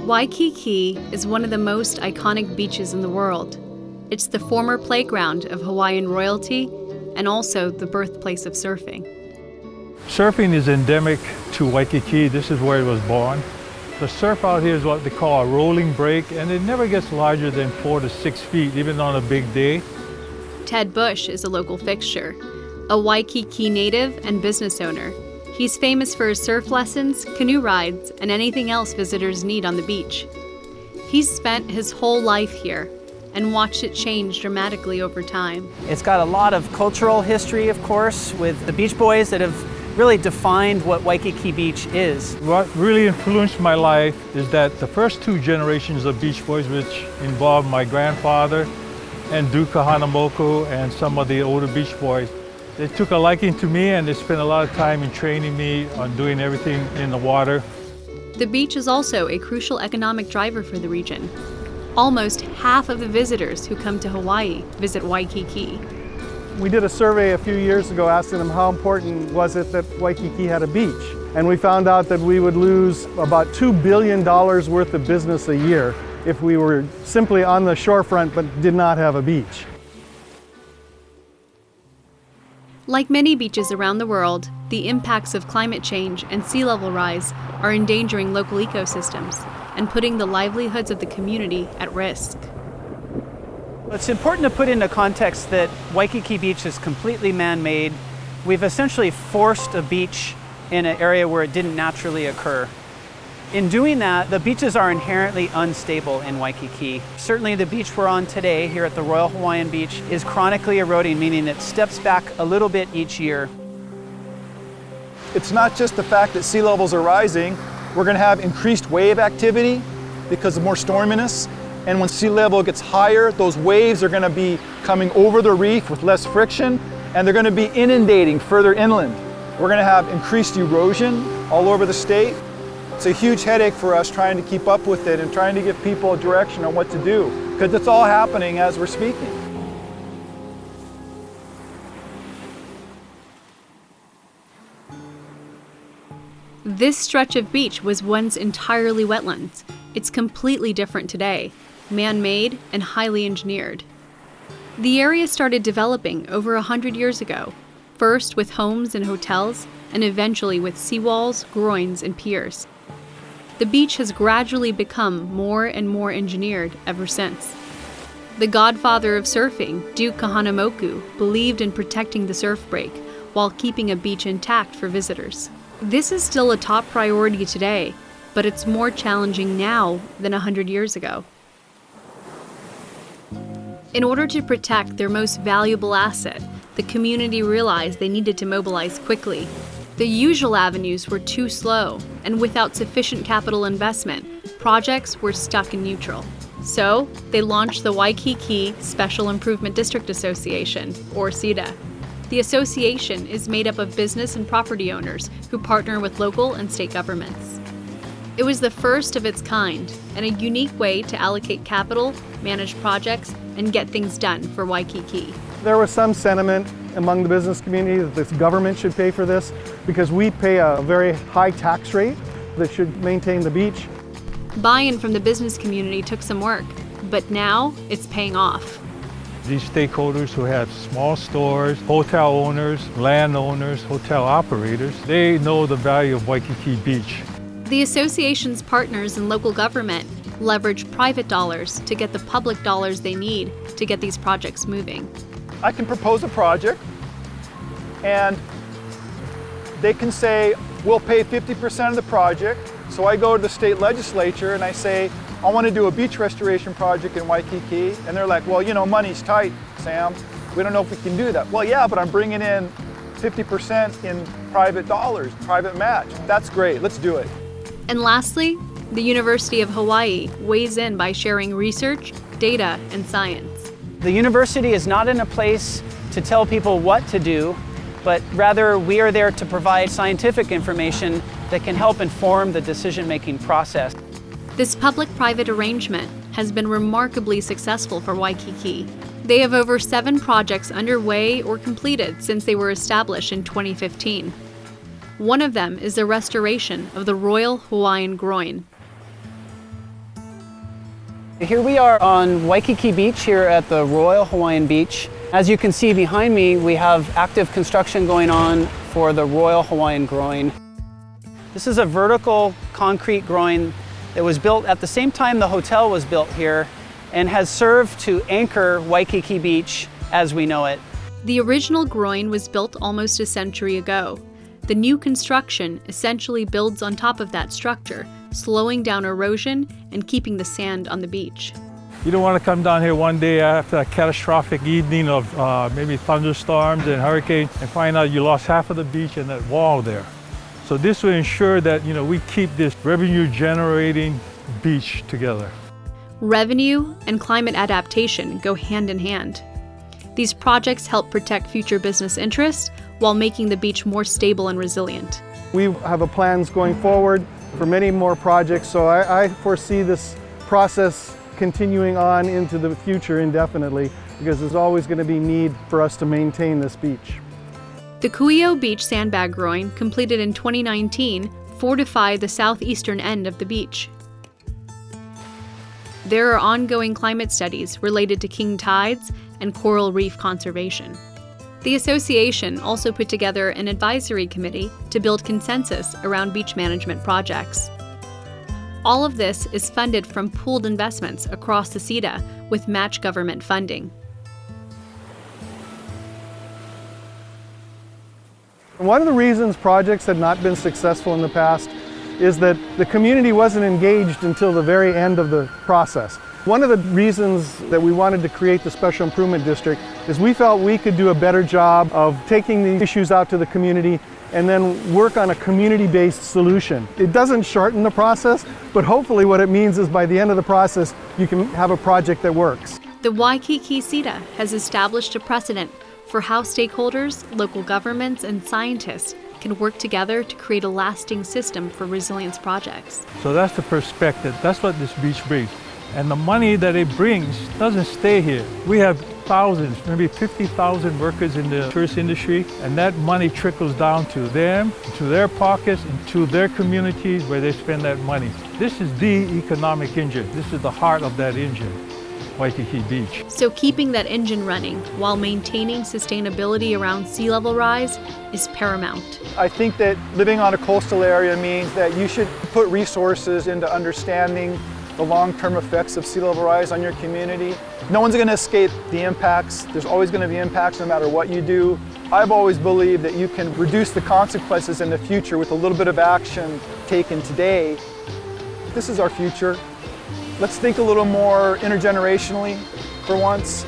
Waikiki is one of the most iconic beaches in the world. It's the former playground of Hawaiian royalty and also the birthplace of surfing. Surfing is endemic to Waikiki. This is where it was born. The surf out here is what they call a rolling break, and it never gets larger than 4 to 6 feet, even on a big day. Ted Bush is a local fixture, a Waikiki native and business owner. He's famous for his surf lessons, canoe rides, and anything else visitors need on the beach. He's spent his whole life here and watched it change dramatically over time. It's got a lot of cultural history, of course, with the Beach Boys that have really defined what Waikiki Beach is. What really influenced my life is that the first 2 generations of Beach Boys, which involved my grandfather and Duke Kahanamoku and some of the older Beach Boys, they took a liking to me and they spent a lot of time in training me on doing everything in the water. The beach is also a crucial economic driver for the region. Almost half of the visitors who come to Hawaii visit Waikiki. We did a survey a few years ago asking them how important was it that Waikiki had a beach. And we found out that we would lose about $2 billion worth of business a year if we were simply on the shorefront but did not have a beach. Like many beaches around the world, the impacts of climate change and sea level rise are endangering local ecosystems and putting the livelihoods of the community at risk. It's important to put into context that Waikiki Beach is completely man-made. We've essentially forced a beach in an area where it didn't naturally occur. In doing that, the beaches are inherently unstable in Waikiki. Certainly the beach we're on today here at the Royal Hawaiian Beach is chronically eroding, meaning it steps back a little bit each year. It's not just the fact that sea levels are rising. We're going to have increased wave activity because of more storminess. And when sea level gets higher, those waves are going to be coming over the reef with less friction, and they're going to be inundating further inland. We're going to have increased erosion all over the state. It's a huge headache for us trying to keep up with it and trying to give people a direction on what to do, because it's all happening as we're speaking. This stretch of beach was once entirely wetlands. It's completely different today, man-made and highly engineered. The area started developing over 100 years ago, first with homes and hotels, and eventually with seawalls, groins, and piers. The beach has gradually become more and more engineered ever since. The godfather of surfing, Duke Kahanamoku, believed in protecting the surf break while keeping a beach intact for visitors. This is still a top priority today, but it's more challenging now than 100 years ago. In order to protect their most valuable asset, the community realized they needed to mobilize quickly. The usual avenues were too slow, and without sufficient capital investment, projects were stuck in neutral. So, they launched the Waikiki Special Improvement District Association, or CIDA. The association is made up of business and property owners who partner with local and state governments. It was the first of its kind, and a unique way to allocate capital, manage projects, and get things done for Waikiki. There was some sentiment among the business community that this government should pay for this because we pay a very high tax rate that should maintain the beach. Buy-in from the business community took some work, but now it's paying off. These stakeholders who have small stores, hotel owners, landowners, hotel operators, they know the value of Waikiki Beach. The association's partners in local government leverage private dollars to get the public dollars they need to get these projects moving. I can propose a project, and they can say, we'll pay 50% of the project. So I go to the state legislature and I say, I want to do a beach restoration project in Waikiki. And they're like, well, you know, money's tight, Sam. We don't know if we can do that. Well, yeah, but I'm bringing in 50% in private dollars, private match. That's great, let's do it. And lastly, the University of Hawaii weighs in by sharing research, data, and science. The university is not in a place to tell people what to do, but rather we are there to provide scientific information that can help inform the decision-making process. This public-private arrangement has been remarkably successful for Waikiki. They have over 7 projects underway or completed since they were established in 2015. One of them is the restoration of the Royal Hawaiian Groin. Here we are on Waikiki Beach here at the Royal Hawaiian Beach. As you can see behind me, we have active construction going on for the Royal Hawaiian Groin. This is a vertical concrete groin that was built at the same time the hotel was built here and has served to anchor Waikiki Beach as we know it. The original groin was built almost a century ago. The new construction essentially builds on top of that structure, slowing down erosion and keeping the sand on the beach. You don't want to come down here one day after a catastrophic evening of maybe thunderstorms and hurricanes and find out you lost half of the beach and that wall there. So this will ensure that we keep this revenue-generating beach together. Revenue and climate adaptation go hand in hand. These projects help protect future business interests while making the beach more stable and resilient. We have plans going forward for many more projects, so I foresee this process continuing on into the future indefinitely because there's always going to be need for us to maintain this beach. The Kuio Beach Sandbag Groin, completed in 2019, fortified the southeastern end of the beach. There are ongoing climate studies related to king tides and coral reef conservation. The association also put together an advisory committee to build consensus around beach management projects. All of this is funded from pooled investments across the CETA with match government funding. One of the reasons projects had not been successful in the past is that the community wasn't engaged until the very end of the process. One of the reasons that we wanted to create the Special Improvement District is we felt we could do a better job of taking the issues out to the community and then work on a community-based solution. It doesn't shorten the process, but hopefully what it means is by the end of the process, you can have a project that works. The Waikiki CETA has established a precedent for how stakeholders, local governments, and scientists can work together to create a lasting system for resilience projects. So that's the perspective. That's what this beach brings. And the money that it brings doesn't stay here. We have thousands, maybe 50,000 workers in the tourist industry, and that money trickles down to them, to their pockets, and to their communities where they spend that money. This is the economic engine. This is the heart of that engine, Waikiki Beach. So keeping that engine running while maintaining sustainability around sea level rise is paramount. I think that living on a coastal area means that you should put resources into understanding the long-term effects of sea level rise on your community. No one's going to escape the impacts. There's always going to be impacts no matter what you do. I've always believed that you can reduce the consequences in the future with a little bit of action taken today. This is our future. Let's think a little more intergenerationally for once.